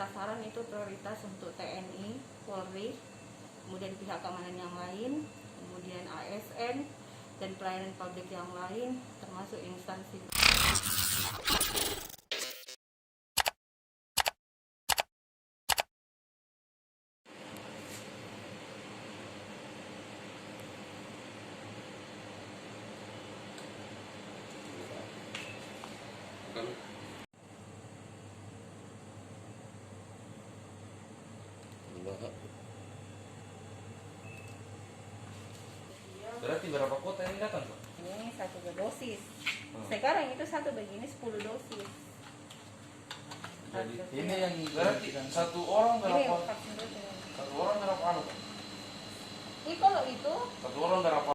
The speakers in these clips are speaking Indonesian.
sasaran itu prioritas untuk TNI, Polri, kemudian pihak keamanan yang lain, kemudian ASN, dan pelayanan publik yang lain, termasuk instansi. Berarti berapa kota yang datang, Pak? Ini 1 dosis. Sekarang itu satu begini 10 dosis. Jadi ini yang berarti satu orang berapa? Satu orang berapa anu, Pak? Ini kalau itu Satu orang berapa?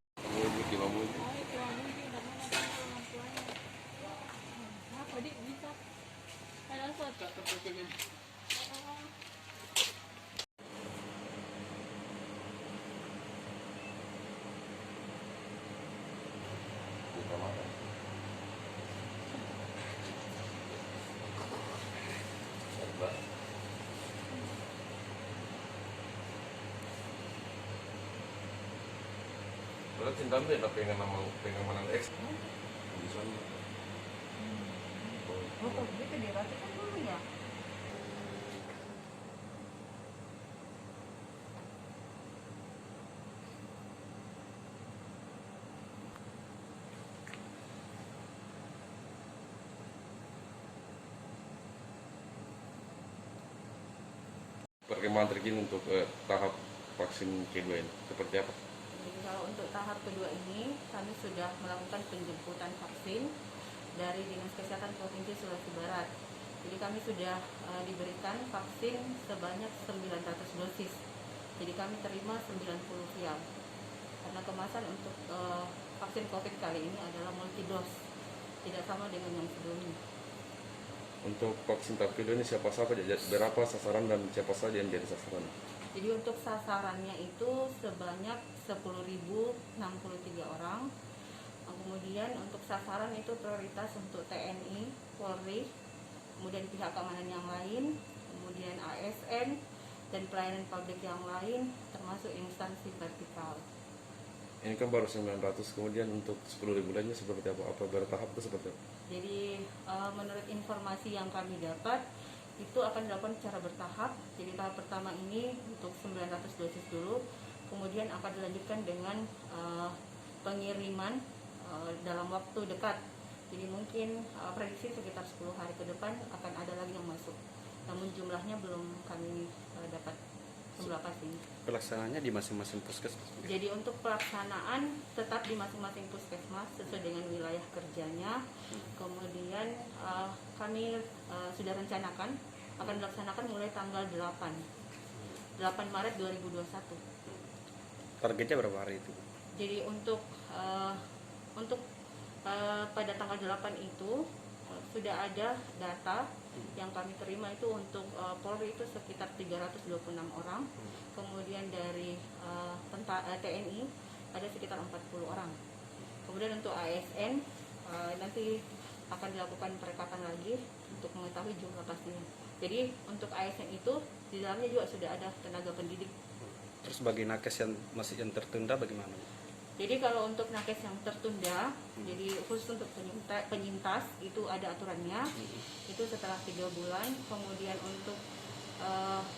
Berarti dambe na pengen mana X. kalau gitu diratikan dulu ya. Perkembangan terkini untuk tahap vaksin kedua ini seperti apa? Jadi kalau untuk tahap kedua ini kami sudah melakukan penjemputan vaksin dari Dinas Kesehatan Provinsi Sulawesi Barat. Jadi kami sudah diberikan vaksin sebanyak 900 dosis. Jadi kami terima 90 vial. Karena kemasan untuk vaksin COVID kali ini adalah multidos, tidak sama dengan yang sebelumnya. Untuk vaksin tahap kedua ini siapa saja, berapa sasaran dan siapa saja yang jadi sasaran? Jadi untuk sasarannya itu sebanyak 10.063 orang. Kemudian untuk sasaran itu prioritas untuk TNI, Polri, kemudian pihak keamanan yang lain, kemudian ASN, dan pelayanan publik yang lain, termasuk instansi vertikal. Ini kan baru 900, kemudian untuk 10.000 lainnya seperti apa? Apa bertahap itu seperti apa? Jadi menurut informasi yang kami dapat, itu akan dilakukan secara bertahap. Jadi tahap pertama ini untuk 900 dosis dulu, kemudian akan dilanjutkan dengan pengiriman dalam waktu dekat. Jadi mungkin prediksi sekitar 10 hari ke depan akan ada lagi yang masuk. Namun jumlahnya belum kami dapat jumlah pasti. Pelaksanaannya di masing-masing puskesmas? Jadi untuk pelaksanaan tetap di masing-masing puskesmas sesuai dengan wilayah kerjanya. Kemudian kami sudah rencanakan akan dilaksanakan mulai tanggal 8 Maret 2021. Targetnya berapa hari itu? Jadi untuk pada tanggal 8 itu sudah ada data yang kami terima itu untuk Polri itu sekitar 326 orang, kemudian dari TNI ada sekitar 40 orang. Kemudian untuk ASN nanti akan dilakukan perekapan lagi untuk mengetahui jumlah pastinya. Jadi untuk ASN itu di dalamnya juga sudah ada tenaga pendidik. Terus bagi nakes yang masih tertunda bagaimana? Jadi kalau untuk nakes yang tertunda, jadi khusus untuk penyintas itu ada aturannya, itu setelah 3 bulan. Kemudian untuk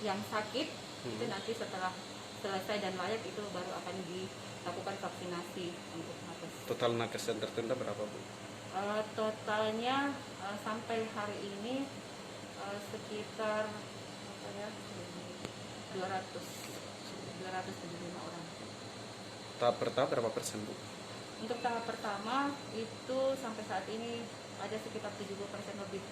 yang sakit itu nanti setelah selesai dan layak itu baru akan dilakukan vaksinasi untuk nakes. Total nakes yang tertunda berapa, Bu? Totalnya sampai hari ini sekitar 275 orang. Tahap pertama berapa persen, Bu? Untuk tahap pertama itu sampai saat ini ada sekitar 70% lebih.